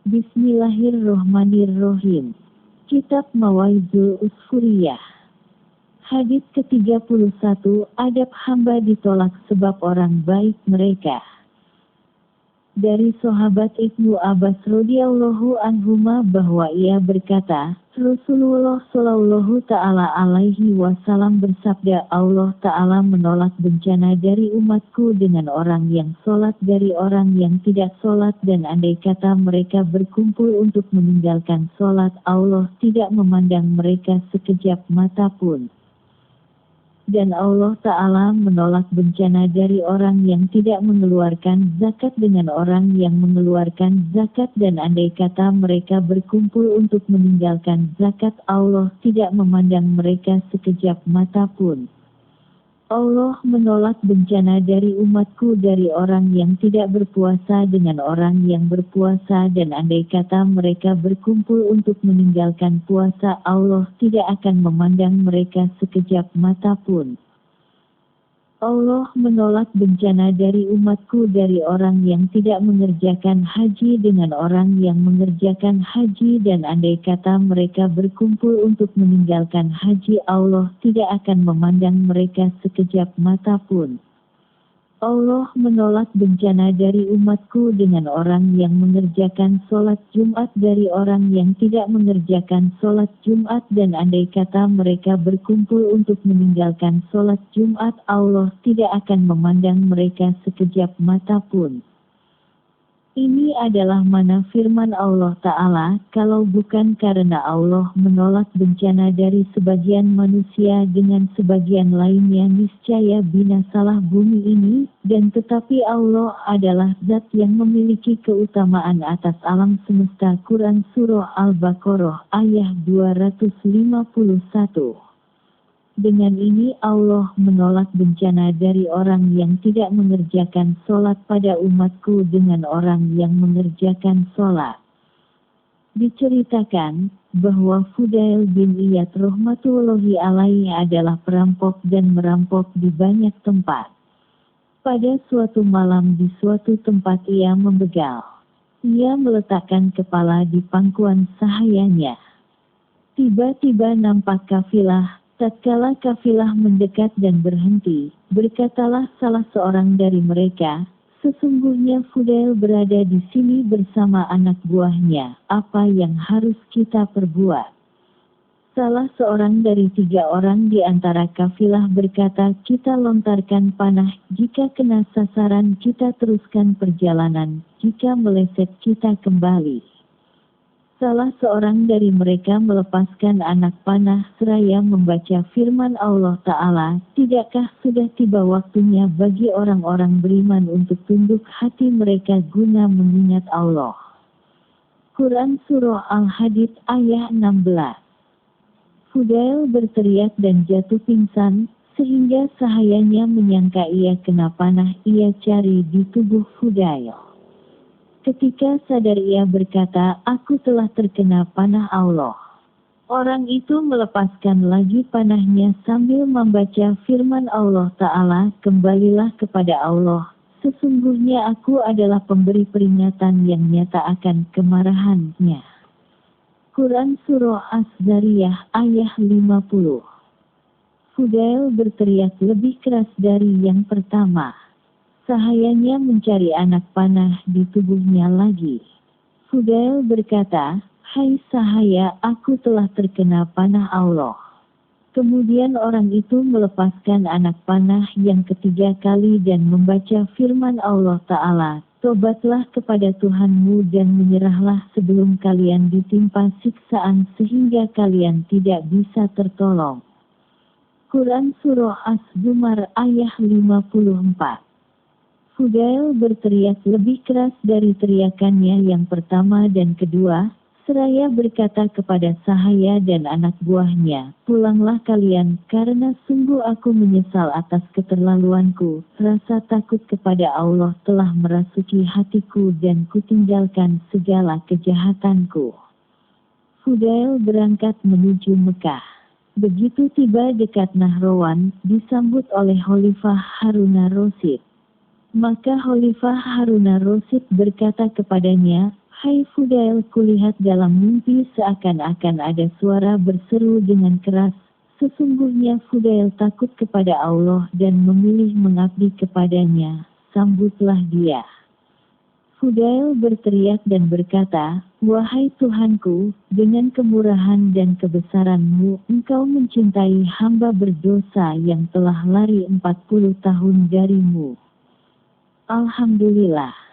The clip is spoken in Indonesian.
Bismillahirrohmanirrohim. Kitab Mawaidul Usfuriyah. Hadits ke-31, adab hamba ditolak sebab orang baik mereka. Dari sahabat Ibnu Abbas radhiyallahu anhuma bahwa ia berkata, Rasulullah shallallahu ta'ala alaihi wasallam bersabda, Allah ta'ala menolak bencana dari umatku dengan orang yang sholat dari orang yang tidak sholat, dan andai kata mereka berkumpul untuk meninggalkan sholat, Allah tidak memandang mereka sekejap mata pun. Dan Allah Ta'ala menolak bencana dari orang yang tidak mengeluarkan zakat dengan orang yang mengeluarkan zakat, dan andai kata mereka berkumpul untuk meninggalkan zakat, Allah tidak memandang mereka sekejap mata pun. Allah menolak bencana dari umatku dari orang yang tidak berpuasa dengan orang yang berpuasa, dan andai kata mereka berkumpul untuk meninggalkan puasa, Allah tidak akan memandang mereka sekejap mata pun. Allah menolak bencana dari umatku dari orang yang tidak mengerjakan haji dengan orang yang mengerjakan haji, dan andai kata mereka berkumpul untuk meninggalkan haji, Allah tidak akan memandang mereka sekejap mata pun. Allah menolak bencana dari umatku dengan orang yang mengerjakan sholat Jumat dari orang yang tidak mengerjakan sholat Jumat, dan andai kata mereka berkumpul untuk meninggalkan sholat Jumat, Allah tidak akan memandang mereka sekejap mata pun. Ini adalah mana firman Allah Ta'ala, kalau bukan karena Allah menolak bencana dari sebagian manusia dengan sebagian lainnya niscaya binasalah bumi ini, dan tetapi Allah adalah zat yang memiliki keutamaan atas alam semesta. Quran Surah Al-Baqarah ayat 251. Dengan ini Allah menolak bencana dari orang yang tidak mengerjakan sholat pada umatku dengan orang yang mengerjakan sholat. Diceritakan bahwa Fudail bin Iyad rahmatullahi alaihi adalah perampok dan merampok di banyak tempat. Pada suatu malam di suatu tempat ia membegal. Ia meletakkan kepala di pangkuan sahayanya. Tiba-tiba nampak kafilah. Tatkala kafilah mendekat dan berhenti, berkatalah salah seorang dari mereka, sesungguhnya Fudail berada di sini bersama anak buahnya, apa yang harus kita perbuat? Salah seorang dari 3 orang di antara kafilah berkata, kita lontarkan panah, jika kena sasaran kita teruskan perjalanan, jika meleset kita kembali. Salah seorang dari mereka melepaskan anak panah seraya membaca firman Allah Ta'ala, tidakkah sudah tiba waktunya bagi orang-orang beriman untuk tunduk hati mereka guna mengingat Allah. Quran Surah Al-Hadid ayat 16. Fudail berteriak dan jatuh pingsan, sehingga sahayanya menyangka ia kena panah. Ia cari di tubuh Fudail. Ketika sadar ia berkata, aku telah terkena panah Allah. Orang itu melepaskan lagi panahnya sambil membaca firman Allah Ta'ala, kembalilah kepada Allah, sesungguhnya aku adalah pemberi peringatan yang nyata akan kemarahannya. Quran Surah Az-Zariyah ayat 50. Fudail berteriak lebih keras dari yang pertama. Sahayanya mencari anak panah di tubuhnya lagi. Fudail berkata, hai sahaya, aku telah terkena panah Allah. Kemudian orang itu melepaskan anak panah yang ketiga kali dan membaca firman Allah Ta'ala, tobatlah kepada Tuhanmu dan menyerahlah sebelum kalian ditimpa siksaan sehingga kalian tidak bisa tertolong. Quran Surah Az-Zumar ayat 54. Fudail berteriak lebih keras dari teriakannya yang pertama dan kedua, seraya berkata kepada sahaya dan anak buahnya, pulanglah kalian, karena sungguh aku menyesal atas keterlaluanku, rasa takut kepada Allah telah merasuki hatiku dan kutinggalkan segala kejahatanku. Fudail berangkat menuju Mekah. Begitu tiba dekat Nahrawan, disambut oleh Khalifah Harun ar-Rasyid. Maka Khalifah Harun ar-Rasyid berkata kepadanya, Hai Fudail, kulihat dalam mimpi seakan-akan ada suara berseru dengan keras. Sesungguhnya Fudail takut kepada Allah dan memilih mengabdi kepadanya, sambutlah dia. Fudail berteriak dan berkata, "Wahai Tuhanku, dengan kemurahan dan kebesaran-Mu, Engkau mencintai hamba berdosa yang telah lari 40 tahun darimu." Alhamdulillah.